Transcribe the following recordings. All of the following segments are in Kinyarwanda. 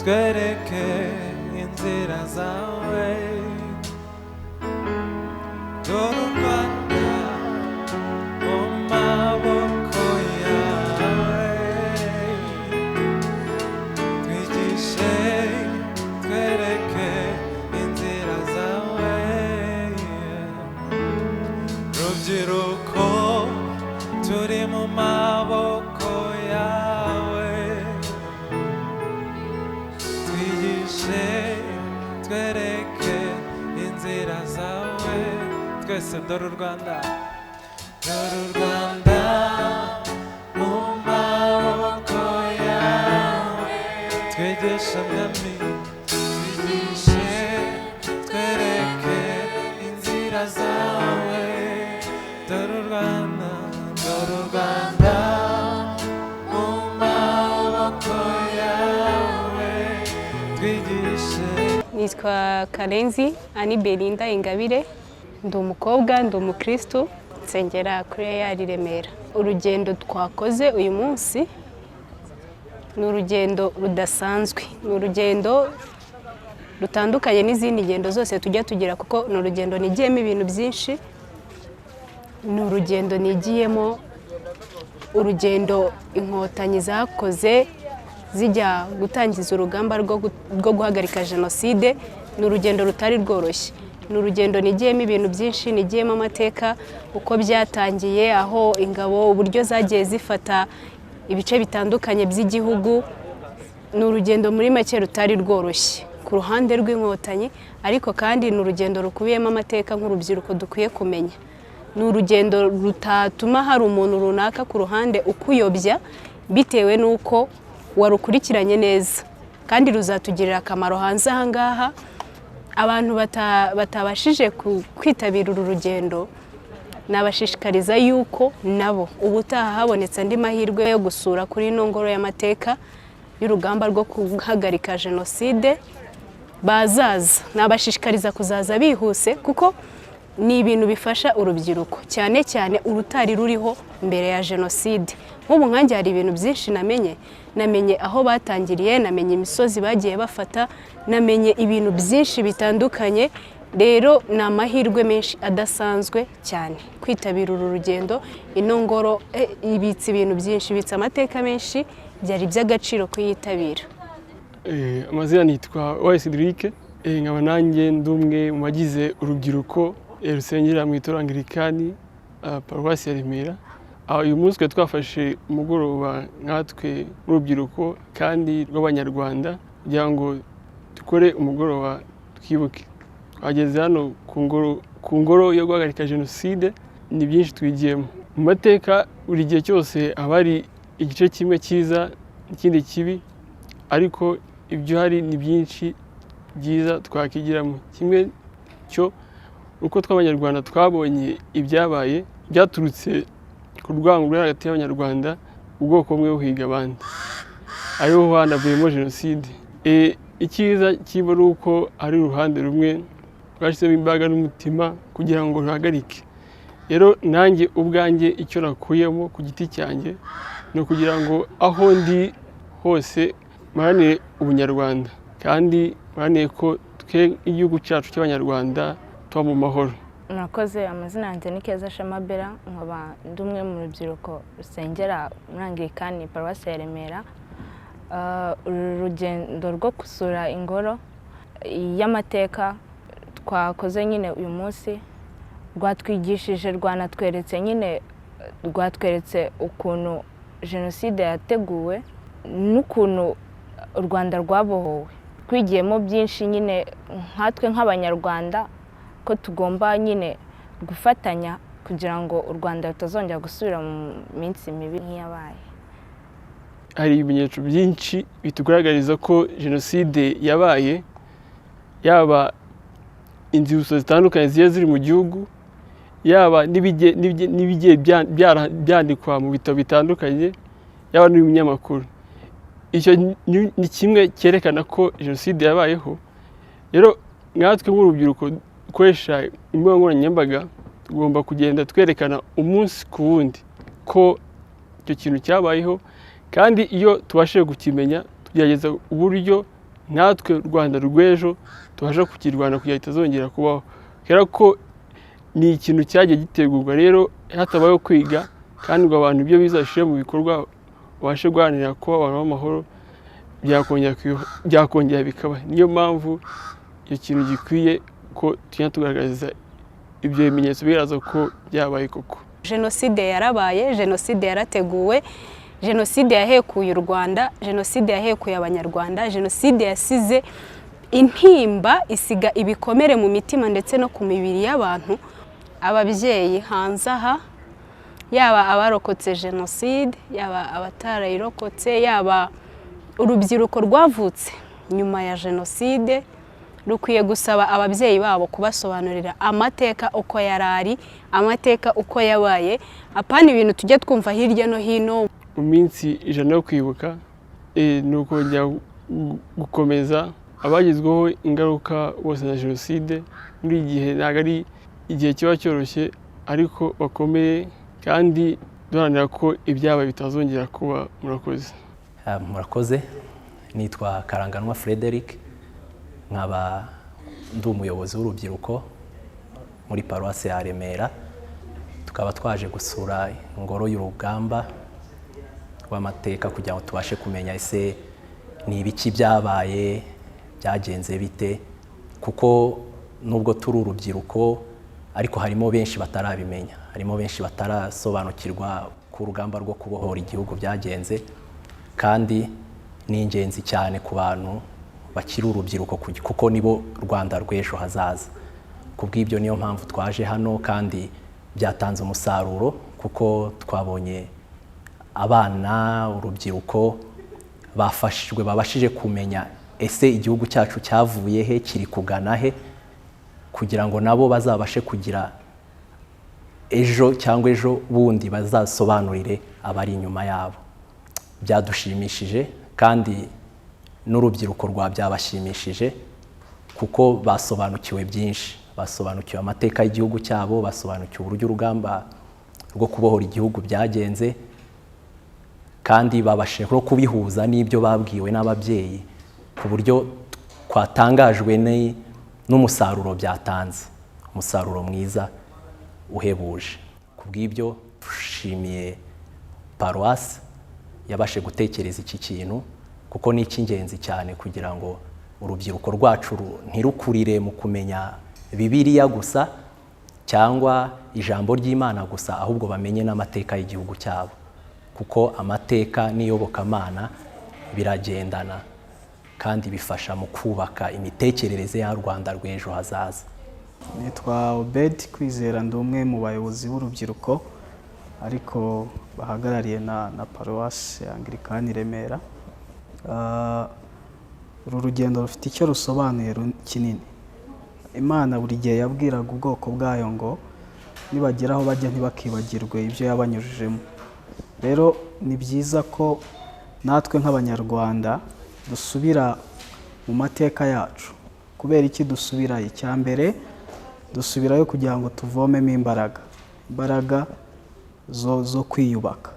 twereke inzira zawe dore u Rwanda mu maboko yawe twigishe twereke inzira zawe rubyiruko turi mu maboko yawe twigishe twereke inzira zawe twese dore u Rwanda mu maboko yawe twigishe mwami twigishe twereke inzira zawe dore u Rwanda mu maboko yawe twigishe. Nitwa Karenzi Ani Belinda Ingabire, ndi umukobwa, ndi umukristo, nsengera kuri E.A.R Remera. Urugendo twakoze uyu munsi ni urugendo rudasanzwe, ni urugendo rutandukanye n'izindi ngendo zose tujya tugira, kuko ni urugendo nigiyemo ibintu byinshi. Ni urugendo nigiyemo urugendo inkotanyi zakoze zijya gutangiza urugamba rwo guhagarika Jenoside. Ni urugendo rutari rworoshye, ni urugendo nigiyemo ibintu byinshi, nigiyemo amateka uko byatangiye, aho ingabo uburyo zagiye zifata ibice bitandukanye by'igihugu. Ni urugendo muri make rutari rworoshye ku ruhande rw'inkotanyi, ariko kandi ni urugendo rukubiyemo amateka nk'urubyiruko dukwiye kumenya. Ni urugendo rutatuma hari umuntu runaka ku ruhande ukuyobya bitewe n'uko warukurikiranye neza, kandi ruzatugirira akamaro hanze aha ngaha. Abantu batabashije kwitabira uru rugendo, nabashishikariza yuko nabo ubutaha habonetse andi mahirwe yo gusura kuri ino ngoro y'amateka y'urugamba rwo guhagarika Jenoside bazaza. Nabashishikariza kuzaza bihuse, kuko ni ibintu bifasha urubyiruko, cyane cyane urutari ruriho mbere ya Jenoside. Nk'ubu nkanjye hari ibintu byinshi namenye aho batangiriye, namenye imisozi bagiye bafata, namenye ibintu byinshi bitandukanye. Rero ni amahirwe menshi adasanzwe cyane kwitabira uru rugendo. Ino ngoro ibitse ibintu byinshi, ibitse amateka menshi, byari by'agaciro kuyitabira. Amazina nitwa Cedric, nkaba nanjye ndumwe mu bagize urubyiruko rusengera mu DR.MUNEZERO paruwasi ya Remera. Uyu munsi twafashe umugoroba nkatwe urubyiruko kandi rw'abanyarwanda kugira ngo dukore umugoroba twibuke. Twageze hano ku ngoro yo guhagarika Jenoside. Ni byinshi twigiyemo mu mateka. Buri gihe cyose aba ari igice kimwe cyiza n'ikindi kibi, ariko ibyo hari ni byinshi byiza twakigiramo. Kimwe cyo uko tw'abanyarwanda twabonye ibyabaye byaturutse ku rwango ruri hagati y'abanyarwanda, ubwoko bumwe buhiga abandi, ariho hanavuyemo Jenoside. Icyiza kiba ari uko ari uruhande rumwe rwashyizemo imbaraga n'umutima kugira ngo ruhagarike. Rero nanjye ubwanjye icyo nakuyemo ku giti cyanjye ni ukugira ngo aho ndi hose maranire ubunyarwanda, kandi maranire ko twe igihugu cyacu cy'abanyarwanda tuba mu mahoro. Murakoze. Amazina yanjye ni Keza Shamabera, nkaba ndi umwe mu rubyiruko rusengera muri Anglican paruwasi ya Remera. Urugendo rwo gusura ingoro y'amateka twakoze nyine uyu munsi rwatwigishije, rwatweretse ukuntu Jenoside yateguwe n'ukuntu u Rwanda rwabohowe. Twigiyemo byinshi nyine nkatwe nk'abanyarwanda, ko tugomba nyine gufatanya kugira ngo u Rwanda rutazongera gusubira mu minsi mibi nk'iyabaye. Hari ibimenyetso byinshi bitugaragariza ko Jenoside yabaye, yaba inzibutso zitandukanye zigiye ziri mu gihugu, yaba n'ibigiye byandikwa mu bitabo bitandukanye, yaba n'ibinyamakuru. Icyo ni kimwe cyerekana ko Jenoside yabayeho. Rero nkatwe nk'urubyiruko dukoresha imbuga nkoranyambaga, tugomba kugenda twerekana umunsi ku wundi ko icyo kintu cyabayeho, kandi iyo tubashije kukimenya tugerageza uburyo natwe u Rwanda rw'ejo tubasha kukirwana kugira kitazongera kubaho. Kera ko ni ikintu cyagiye gitegurwa, rero hatabayeho kwiga kandi ngo abantu ibyo bizashire mu bikorwa babashe guharanira ko abantu b'amahoro byakongera bikaba. Niyo mpamvu icyo kintu gikwiye ko tujya tugaragaza ibyo bimenyetso bigaragaza ko byabaye koko. Jenoside yarabaye, jenoside yarateguwe, jenoside yahekuye u Rwanda, jenoside yahekuye abanyarwanda, jenoside yasize intimba, isiga ibikomere mu mitima ndetse no ku mibiri y'abantu. Ababyeyi hanze aha, yaba abarokotse jenoside, yaba abatarayirokotse, yaba urubyiruko rwavutse nyuma ya jenoside, rukwiye gusaba ababyeyi babo kubasobanurira amateka uko yarari, amateka uko yabaye, apana ibintu tujye twumva hirya no hino. Mu minsi 100 yo kwibuka ni ukongera gukomeza abagizweho ingaruka bose na jenoside. Muri igihe ntabwo ari igihe kiba cyoroshye, ariko bakomeye kandi duharanira ko ibyabaye bitazongera kuba. Murakoze. Nitwa Karanganwa Frederic, nkaba ndi umuyobozi w'urubyiruko muri paruwasi ya Remera. Tukaba twaje gusura ingoro y'urugamba rw'amateka kugira ngo tubashe kumenya ese ni ibiki byabaye, byagenze bite, kuko nubwo turi urubyiruko ariko harimo benshi batarabimenya, harimo benshi batarasobanukirwa ku rugamba rwo kubohora igihugu byagenze, kandi ni ingenzi cyane ku bantu bakiri urubyiruko kuko nibo Rwanda rw'ejo hazaza. Kubw'ibyo niyo mpamvu twaje hano, kandi byatanze umusaruro kuko twabonye abana, urubyiruko bafashijwe, babashije kumenya ese igihugu cyacu cyavuye he, kiri kugana he, kugira ngo nabo bazabashe kugira ejo cyangwa ejo bundi bazasobanurire abari inyuma yabo. Byadushimishije kandi n'urubyiruko rwabyabashimishije kuko basobanukiwe byinshi, basobanukiwe amateka y'igihugu cyabo, basobanukiwe uburyo urugamba rwo kubohora igihugu byagenze, kandi babashije no kubihuza n'ibyo babwiwe n'ababyeyi, ku buryo twatangajwe n'umusaruro byatanze, umusaruro mwiza uhebuje. Kubw'ibyo dushimiye paruwasi yabashe gutekereza iki kintu, kuko ni icy'ingenzi cyane kugira ngo urubyiruko rwacu ntirukurire mu kumenya Bibiliya gusa cyangwa ijambo ry'Imana gusa, ahubwo bamenye n'amateka y'igihugu cyabo, kuko amateka n'iyobokamana biragendana kandi bifasha mu kubaka imitekerereze ya Rwanda rw'ejo hazaza. Nitwa Obed Kwizera, ndi umwe mu bayobozi b'urubyiruko ariko bahagarariye na paruwasi Anglican Remera. Uru rugendo rufite icyo rusobanuye kinini. Imana buri gihe yabwiraga ubwoko bwayo ngo nibagera aho bajya ntibakibagirwe ibyo yabanyujijemo. Rero ni byiza ko natwe nk'abanyarwanda dusubira mu mateka yacu. Kubera iki dusubirayo? Icyambere, dusubirayo kugira ngo tuvomemo imbaraga zo kwiyubaka.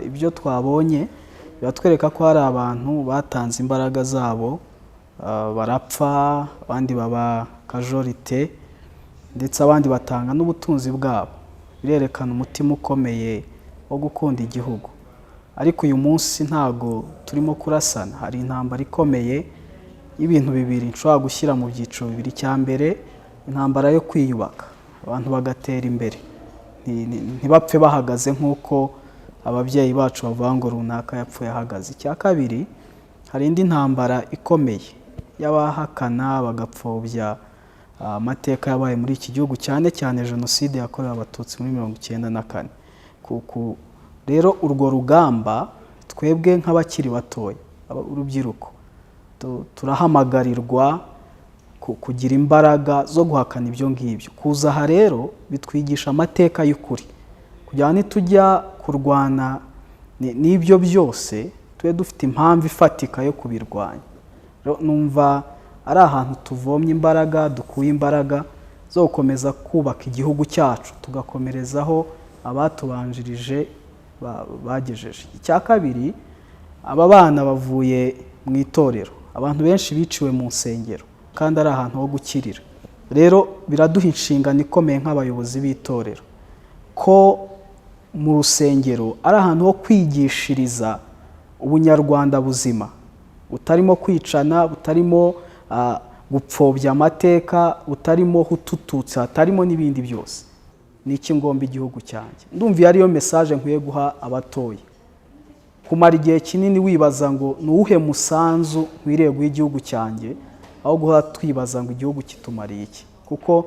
Ibyo twabonye biratwereka ko hari abantu batanze imbaraga zabo, barapfa, abandi baba kajorite, ndetse abandi batanga n'ubutunzi bwabo. Birerekana umutima ukomeye wo gukunda igihugu. Ariko uyu munsi ntago turimo kurasana, hari intambara ikomeye y'ibintu bibiri nshobora gushyira mu byiciro bibiri. Cyambere, intambara yo kwiyubaka, abantu bagatera imbere, ntibapfe bahagaze nk'uko ababyeyi bacu bavuga ngo runaka yapfuye ahagaze. Icya kabiri, hari indi ntambara ikomeye y'abahakana bagapfobya amateka yabaye muri iki gihugu, cyane cyane jenoside yakorewe abatutsi muri 1994. Rero urwo rugamba twebwe nk'abakiri batoya, urubyiruko, turahamagarirwa kugira imbaraga zo guhakana ibyo ngibyo. Kuza aha rero bitwigisha amateka y'ukuri, kugira ngo nitujya kurwana n'ibyo byose tube dufite impamvu ifatika yo kubirwanya. Numva ari ahantu tuvomye imbaraga, dukuye imbaraga zo gukomeza kubaka igihugu cyacu, tugakomerezaho abatubanjirije bagejeje. Icya kabiri, aba bana bavuye mu itorero, abantu benshi biciwe mu nsengero kandi ari ahantu ho gukirira. Rero biraduha inshingano ikomeye nk'abayobozi b'itorero ko mu rusengero ari ahantu ho kwigishiriza ubunyarwanda buzima butarimo kwicana, butarimo gupfobya amateka, butarimo hutututsi, hatarimo n'ibindi byose. Ni iki ngomba igihugu cyanjye? Ndumva ariyo message nkwiye guha abatoye. Kumara igihe kinini wibaza ngo nuwuhe musanzu nkwiriye guha igihugu cyanjye, aho guha twibaza ngo igihugu kitumariye iki, kuko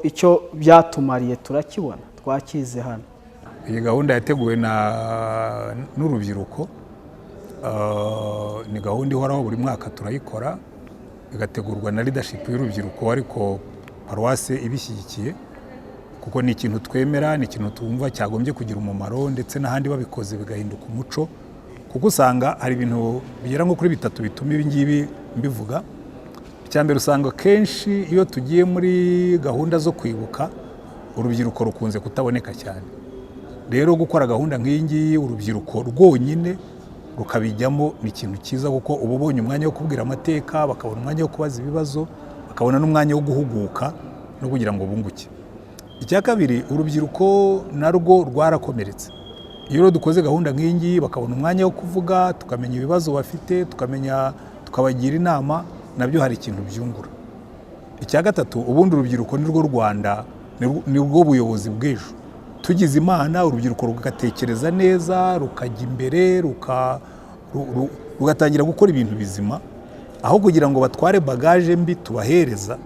icyo byatumariye turakibona, twakize hano. Iyi gahunda yateguwe n'urubyiruko, ni gahunda ihoraho buri mwaka turayikora, igategurwa na leadership y'urubyiruko ariko paruwase ibishyigikiye, kuko ni ikintu twemera, ni ikintu twumva cyagombye kugira umumaro, ndetse n'ahandi babikoze bigahinduka umuco, kuko usanga hari ibintu bigera nko kuri bitatu bituma ibi ngibi mbivuga. Icyambere, usanga kenshi iyo tugiye muri gahunda zo kwibuka urubyiruko rukunze kutaboneka cyane. Rero gukora gahunda nk'iyi ngiyi urubyiruko rwonyine rukabijyamo ni ikintu cyiza, kuko uba ubonye umwanya wo kubwira amateka, bakabona umwanya wo kubaza ibibazo, bakabona n'umwanya wo guhuguka no kugira ngo bunguke. Icya kabiri, urubyiruko narwo rwarakomeretse. Iyo dukoze gahunda nk'iyi ngiyi bakabona umwanya wo kuvuga, tukamenya ibibazo bafite, tukabagira inama, nabyo hari ikintu byungura. Icya gatatu, ubundi urubyiruko ni rwo Rwanda, ni rwo buyobozi bw'ejo. Tugize Imana urubyiruko rugatekereza neza, rukajya imbere, rugatangira gukora ibintu bizima, aho kugira ngo batware bagaje mbi tubahereza,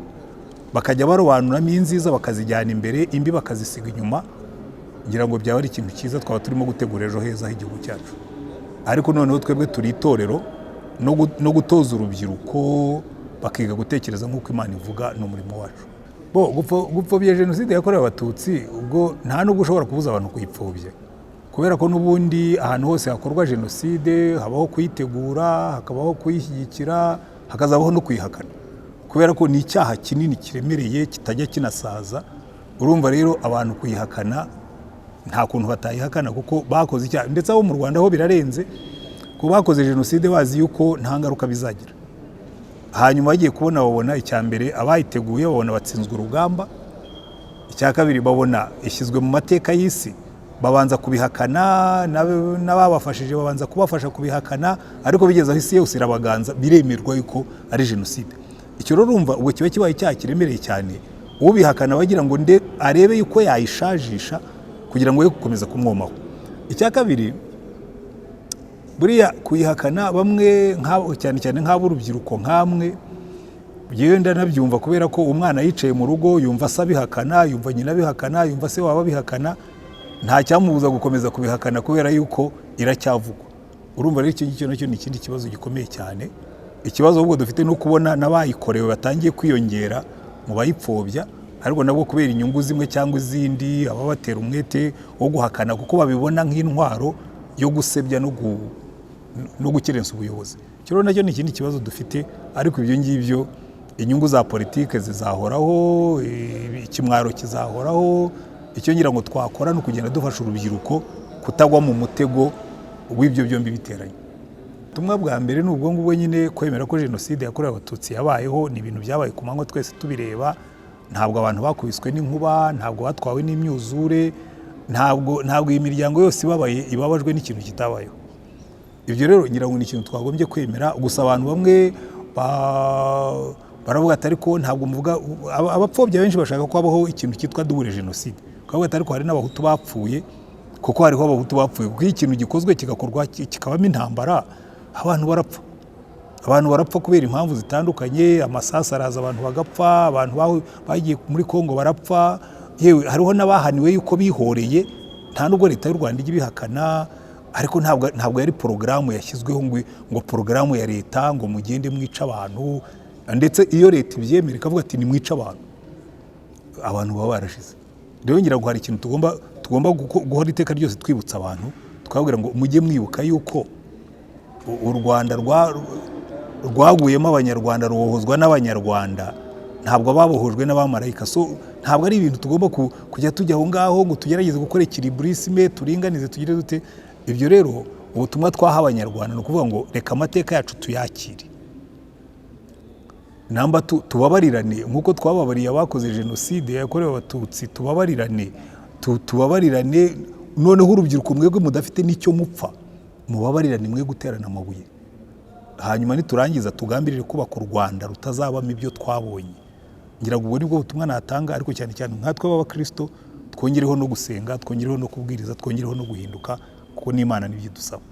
bakajya barobanuramo inziza bakazijyana imbere, imbi bakazisiga inyuma. Ngira ngo byaba ari ikintu cyiza twaba turimo gutegura ejo heza h'igihugu cyacu. Ariko noneho twebwe turi itorero no gutoza urubyiruko bakiga gutekereza nk'uko Imana ivuga n'umurimo wacu. Gupfobya Jenoside yakorewe Abatutsi, ubwo nta nubwo ushobora kubuza abantu kuyipfobya, kubera ko n'ubundi ahantu hose hakorwa Jenoside habaho kuyitegura, hakabaho kuyishyigikira, hakazabaho no kuyihakana, kubera ko ni icyaha kinini kiremereye kitajya kinasaza. Urumva rero abantu kuyihakana nta kuntu batayihakana, kuko bakoze icyaha, ndetse abo mu Rwanda ho birarenze, ko bakoze Jenoside bazi yuko nta ngaruka bizagira. Hanyuma bagiye kubona, babona icya mbere abayiteguye babona batsinzwe urugamba, icya kabiri babona ishyizwe mu mateka y'isi, babanza kubihakana, n'ababafashije babanza kubafasha kubihakana, ariko bigeze aho isi yose irabaganza, biremerwa yuko ari Jenoside. Icyo rero urumva ubwo kiba kibaye icyaha kiremereye cyane, ubihakana bagira ngo arebe yuko yayishajisha kugira ngo ye gukomeza kumwomaho. Icya kabiri, buriya kuyihakana bamwe cyane cyane nk'ab'urubyiruko nkamwe, yenda nabyumva, kubera ko umwana yicaye mu rugo yumva se abihakana, yumva nyina abihakana, yumva se waba abihakana, nta cyamubuza gukomeza kubihakana kubera yuko iracyavugwa. Urumva rero icyo ngicyo nacyo ni ikindi kibazo gikomeye cyane. Ikibazo ahubwo dufite no kubona n'abayikorewe batangiye kwiyongera mu bayipfobya, ariko nabwo kubera inyungu zimwe cyangwa izindi, ababatera umwete wo guhakana kuko babibona nk'intwaro yo gusebya no gukerensa ubuyobozi. Cyo rero nacyo ni ikindi kibazo dufite, ariko ibyo ngibyo inyungu za politike zizahoraho, ikimwaro kizahoraho. Icyo ngira ngo twakora no kugenda dufasha urubyiruko kutagwa mu mutego w'ibyo byombi biteranye. Tumwe bwa mbere ni ubwo ngubwo nyine kwemera ko Jenoside yakorewe Abatutsi yabayeho, ni ibintu byabaye ku manywa twese tubireba. Ntabwo abantu bakubiswe n'inkuba, ntabwo batwawe n'imyuzure, ntabwo iyi miryango yose ibabajwe n'ikintu kitabayeho. Ibyo rero ngira ngo ni ikintu twagombye kwemera. Gusa abantu bamwe baravuga ati ariko ntabwo muvuga, abapfobya benshi bashaka ko habaho ikintu cyitwa double Jenoside, kavuga ati ariko hari n'abahutu bapfuye, kuko hariho abahutu bapfuye, kuko ikintu gikozwe kigakorwa kikabamo intambara, abantu barapfa kubera impamvu zitandukanye, amasasu araza abantu bagapfa, abantu bagiye muri Kongo barapfa, yewe hariho n'abahaniwe yuko bihoreye, nta nubwo leta y'u Rwanda ijya ibihakana, ariko ntabwo yari porogaramu yashyizweho ngo porogaramu ya leta ngo mugende mwica abantu, ndetse iyo leta ibyemera ikavuga ati ni mwica abantu baba barashize. Rero ngira ngo hari ikintu tugomba guhora iteka ryose twibutsa abantu, twabwira ngo mujye mwibuka yuko u Rwanda rwaguyemo Abanyarwanda, rubohozwa n'Abanyarwanda, ntabwo babohojwe n'abamarayika. So ntabwo ari ibintu tugomba kujya tujya aho ngaho ngo tugerageze gukora ekiliburisme, turinganize, tugire dute. Ibyo rero ubutumwa twaha Abanyarwanda ni ukuvuga ngo reka amateka yacu tuyakire, namba tubabarirane nk'uko twababariye abakoze jenoside yakorewe abatutsi, tubabarirane noneho urubyiruko mwebwe mudafite n'icyo mupfa mubabarirane mwe guterana amabuye, hanyuma niturangiza tugambirire kubaka u Rwanda rutazabamo ibyo twabonye. Ngira ngo ubwo nibwo butumwa natanga, ariko cyane cyane nkatwe b'abakristo twongereho no gusenga, twongereho no kubwiriza, twongereho no guhinduka, kuko n'Imana nibyo idusaba.